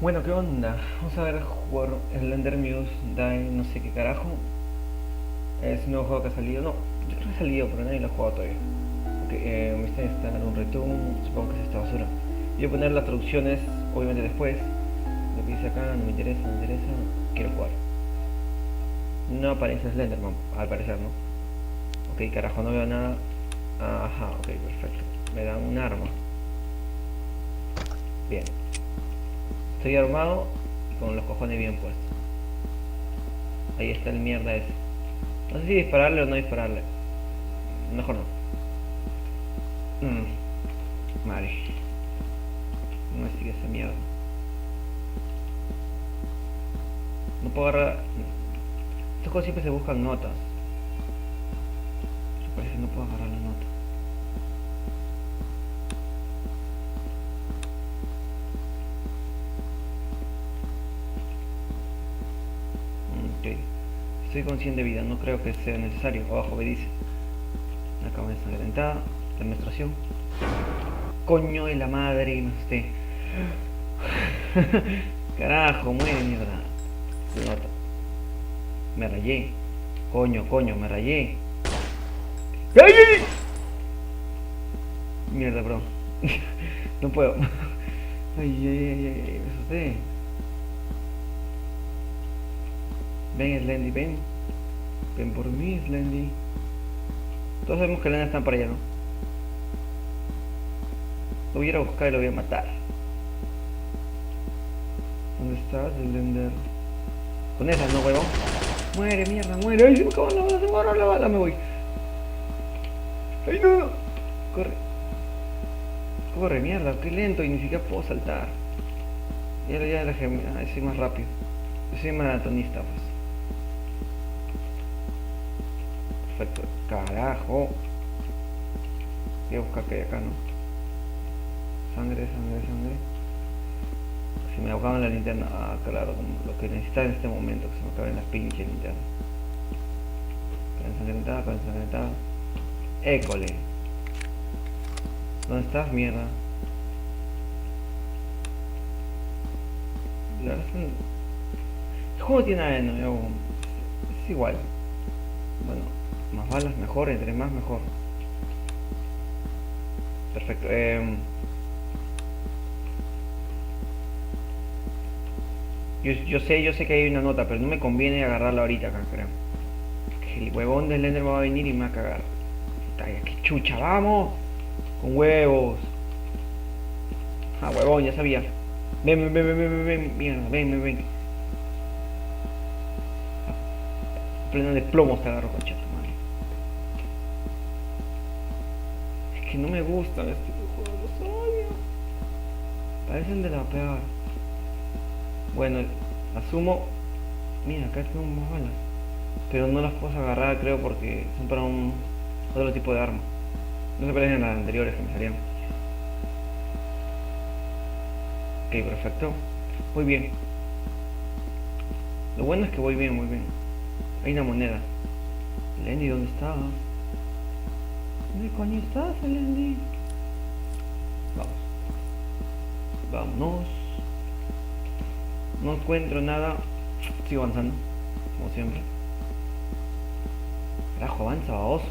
Bueno, ¿qué onda? Vamos a ver jugar Slender Muse Die, no sé qué carajo. Es un nuevo juego que ha salido. No, yo creo que ha salido, pero nadie lo ha jugado todavía. Ok, me está instalando un return, supongo que es esta basura. Voy a poner las traducciones, obviamente después. Lo que dice acá no me interesa, no me interesa. Quiero jugar. No aparece Slenderman, al parecer, ¿no? Ok, carajo, no veo nada. Ajá, ok, perfecto. Me dan un arma. Bien. Estoy armado y con los cojones bien puestos. Ahí está el mierda ese. No sé si dispararle o no dispararle. Mejor no. Vale. No me sigue esa mierda. No puedo agarrar. Estos juegos siempre se buscan notas. Pero parece que no puedo agarrar la nota. Ok. Estoy con 100 de vida. No creo que sea necesario. Abajo me dice. Acá me ensangrentada. La menstruación. Coño de la madre. No sé. Carajo, muere mierda. Se nota. Me rayé. Coño, me rayé. ¡Ay, ay! Mierda, bro. No puedo. Ay, me asusté. Ven, Slendy, ven. Ven por mí, Slendy. Todos sabemos que Lena están para allá, ¿no? Lo voy a ir a buscar y lo voy a matar. ¿Dónde estás, Slender? Con esa, no, huevón. Muere, mierda, muere. Ay, se me acabó la bala, se me acabó la bala, me voy. Ay, no. Corre. Corre, mierda, qué lento y ni siquiera puedo saltar. Ya dejé, soy más rápido. Yo soy maratonista, pues. Perfecto. Carajo. Voy a buscar que hay acá, ¿no? Sangre. Si me ahogaban la linterna. Ah, claro, como lo que necesitaba en este momento, que se me acaben las pinches linternas. Con ensangrentada. École. ¿Dónde estás, mierda? La verdad es que el juego tiene nada de nuevo. Es igual. Bueno, más balas mejor, entre más mejor. Perfecto. Yo sé que hay una nota, pero no me conviene agarrarla ahorita acá, creo. Que el huevón del Ender va a venir y me va a cagar. Taya, que chucha, vamos. Con huevos. Ah, huevón, ya sabía. Ven, mierda, ven. Pleno de plomos te agarro, concha tu madre. Es que no me gustan este tipo de juegos, los odio. Parecen de la peor. Bueno, asumo. Mira, acá tengo más balas. Pero no las puedo agarrar, creo, porque son para un otro tipo de arma. No se parecen a las anteriores que me salían. Ok, perfecto. Muy bien. Lo bueno es que voy bien, muy bien. Hay una moneda. Lenny, ¿dónde estás? ¿Dónde coño estás, Lenny? Vamos. Vámonos. No encuentro nada. Sigo avanzando. Como siempre. Carajo, avanza, baboso.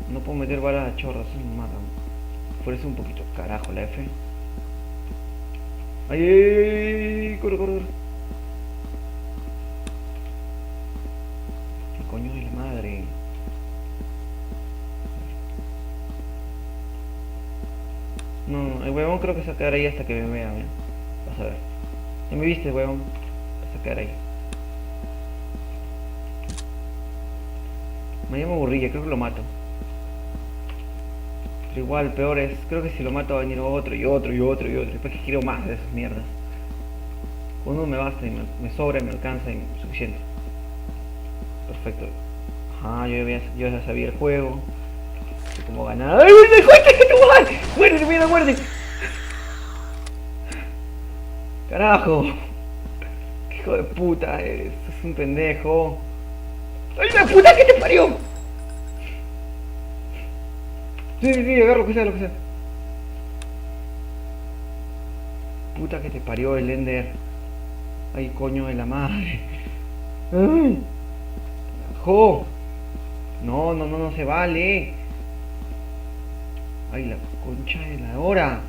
No puedo meter balas a chorros, se me matan. Fuerza un poquito. Carajo, la F. ¡Ay! Corre. ¿Qué coño de la madre? No, el huevón creo que se va a quedar ahí hasta que me vea, mira. Vas a ver. Ya me viste, huevón. Vas a quedar ahí. Me llamo Burrilla, creo que lo mato. Pero igual, peor es, creo que si lo mato va a venir otro y otro. Después que quiero más de esas mierdas. Uno me basta y me sobra y me alcanza y suficiente. Perfecto. Ajá, yo ya sabía el juego. Sé cómo ganar. ¡Ay, muerte! ¡Muerde, mira, muerde! ¡Carajo! ¡Qué hijo de puta eres! Es un pendejo. ¡Ay, la puta que te parió! Sí, agarro lo que sea. Puta que te parió el Ender. Ay, coño de la madre. Ay. Jo. No, no, no, no se vale. Ay, la concha de la hora.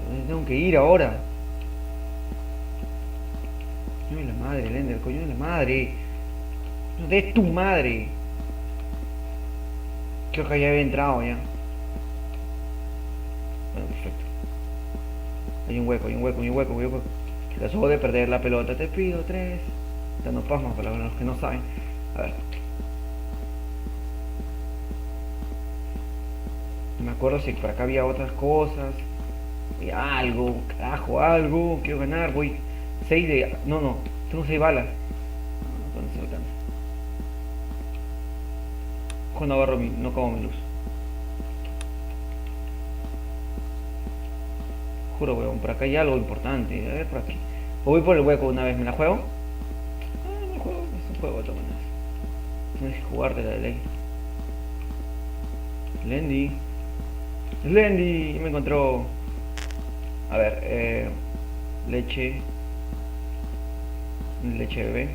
¿Dónde tengo que ir ahora? Coño de la madre, el Ender, coño de la madre. No de tu madre. Creo que ya había entrado ya. Bueno, perfecto. Hay un hueco, hay un hueco, hay un hueco, hay un hueco. Que les de perder la pelota. Te pido 3. Dando pasmas para los que no saben. A ver. No me acuerdo si por acá había otras cosas. Había algo, carajo, algo. Quiero ganar, voy. 6 de. No, no. Tengo 6 balas. ¿Dónde se me alcanza? Cuando agarro mi. No como mi luz. Juro, weón, por acá hay algo importante. A ver, por aquí. O voy por el hueco una vez, ¿me la juego? Ah, me juego, es un juego de todas maneras. Tienes que jugártela de ley. Lendy. Lendy, me encontró. A ver, leche. Leche bebé.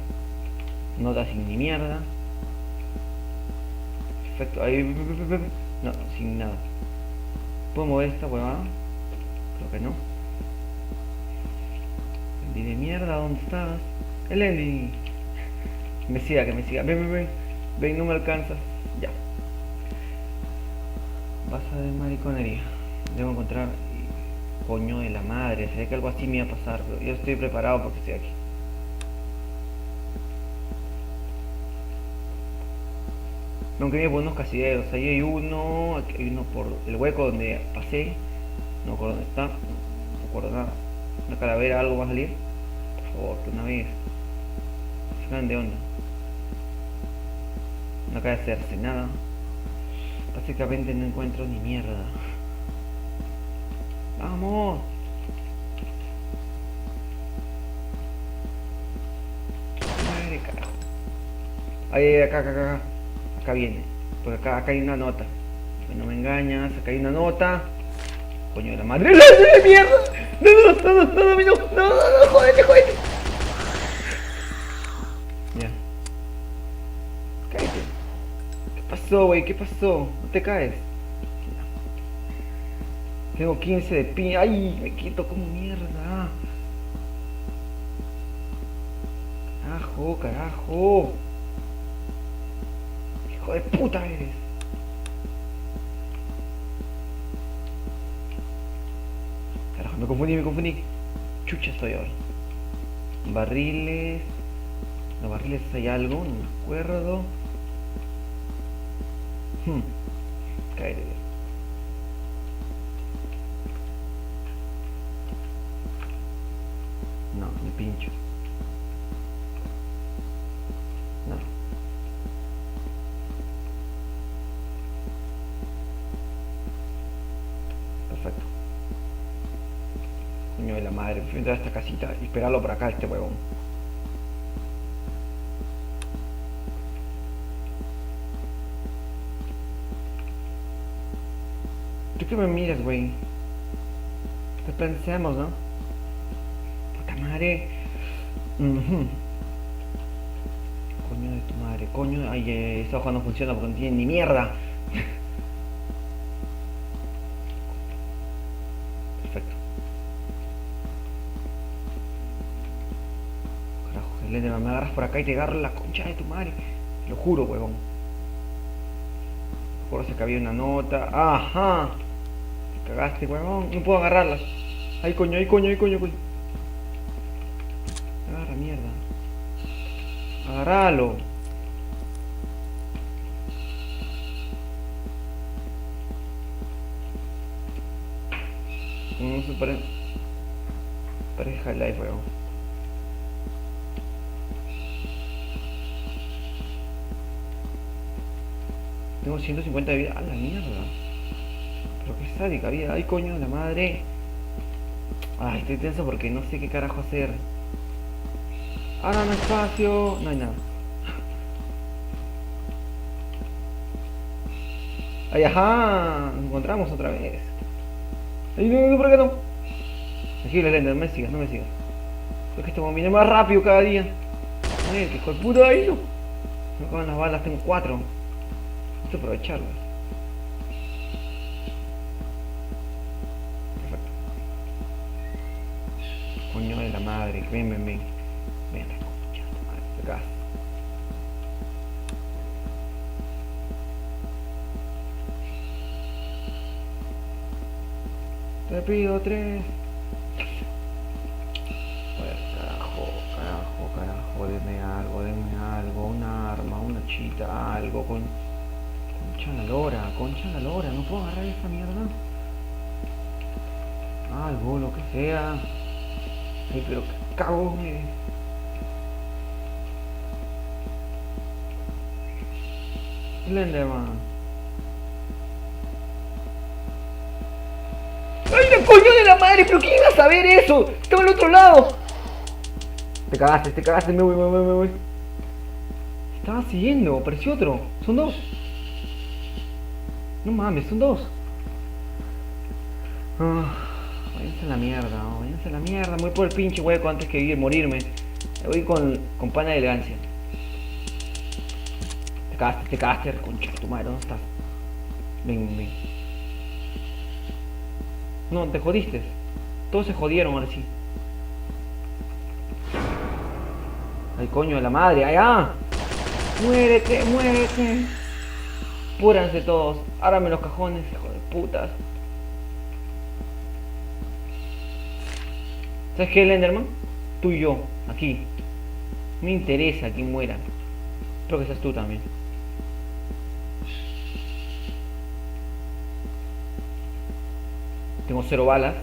No da sin ni mierda. Perfecto, ahí. No, sin nada. ¿Puedo mover esta huevada? Creo que no. Lendy de mierda, ¿dónde estás? El Lendy. Que me siga, que me siga. Ven, ven, ven. Ven, no me alcanzas. Ya. Basta de mariconería. Debo encontrar. Coño de la madre. Se ve que algo así me iba a pasar. Pero yo estoy preparado porque estoy aquí. Aunque me poner unos casilleros. Ahí hay uno. Aquí hay uno por el hueco donde pasé. No me acuerdo dónde está. No me acuerdo nada. Una calavera, algo va a salir. Por favor, que una vez. Se caen de onda. No acaba de hacerse nada. Básicamente no encuentro ni mierda. ¡Vamos! Madre carajo. Ahí, acá, acá, acá. Acá viene. Porque acá hay una nota. Que no me engañas. Acá hay una nota. Coño de la madre. ¡No, de mierda! ¡No, no, no, no, no, no, no, no, jódete, jódete! Ya. Cállate. ¿Qué pasó, güey? ¿Qué pasó? ¿No te caes? Tengo 15 de piña. ¡Ay! Me quito como mierda. Carajo, carajo. Hijo de puta eres. Carajo, me confundí, me confundí. Chucha estoy ahora. Barriles. Los barriles hay algo, no me acuerdo. Cállate. No, me pincho. No. Perfecto. Coño de la madre, fui a entrar a esta casita y esperarlo por acá, este huevón. ¿Tú qué me miras, güey? ¿Qué pensemos, no? Puta madre. Coño de tu madre, coño. Ay, esa hoja no funciona porque no tiene ni mierda. Perfecto. Carajo, Elena, me agarras por acá y te agarro la concha de tu madre. Lo juro, huevón. Acuérdate que había una nota. Ajá. Te cagaste, huevón. No puedo agarrarla. Ay, coño, ay, coño, ay, coño, coño. Agarra, mierda. Agárralo. No se parece. Parece Half-Life, weón. Tengo 150 de vida. A la mierda. Pero qué sádica vida. Ay, coño, la madre. Ay, estoy tenso porque no sé qué carajo hacer. Ahora no hay espacio. No hay nada. Ay, ajá. Nos encontramos otra vez. Ay, no, no, por acá no. Tranquilo, Slender, no me sigas, no me sigas. Es que este viene más rápido cada día. Ay, que hijo de puta ahí, no. Me acaban las balas, tengo 4. Hay que aprovecharlas. Perfecto. Coño de la madre, ven. Ven, concha de madre, acá. Te pido 3. Carajo, denme algo, un arma, una chita, algo, concha la lora, no puedo agarrar esa mierda. Algo, lo que sea. Ay, pero qué cago, Slenderman. ¡Ay, la coño de la madre! ¿Pero quién iba a saber eso? Estaba al otro lado. Te cagaste, me voy. Estaba siguiendo, apareció otro. Son 2. No mames, son 2. Váyanse a la mierda, me voy por el pinche hueco antes que ir, morirme. Me voy con pana de elegancia. Te cagaste, concha de tu madre, ¿dónde estás? Ven. No, te jodiste. Todos se jodieron ahora sí. Ay, coño de la madre, allá. Muérete. Púranse todos. Ábrame los cajones, hijo de putas. ¿Sabes qué, Lenderman? Tú y yo, aquí. Me interesa quién muera. Espero que seas tú también. Tengo 0 balas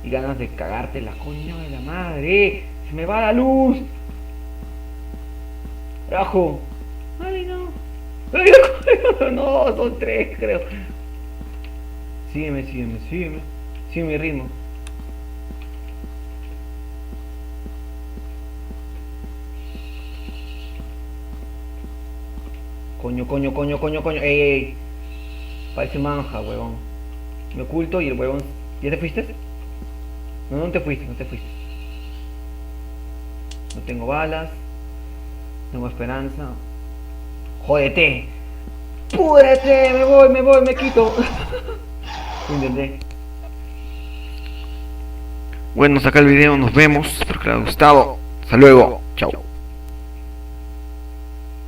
y ganas de cagarte la coño de la madre. Se me va la luz. Carajo. Ay, no. Ay, no, son 3, creo. Sígueme. Sigue mi ritmo. Coño. Ey. Parece manja, huevón. Me oculto y el huevón... ¿Ya te fuiste? No te fuiste. No tengo balas. Tengo esperanza. ¡Jódete! ¡Púdrete! Me voy, me quito. Intenté. Bueno, saca el video, nos vemos. Espero que les haya gustado. Hasta luego. Chao.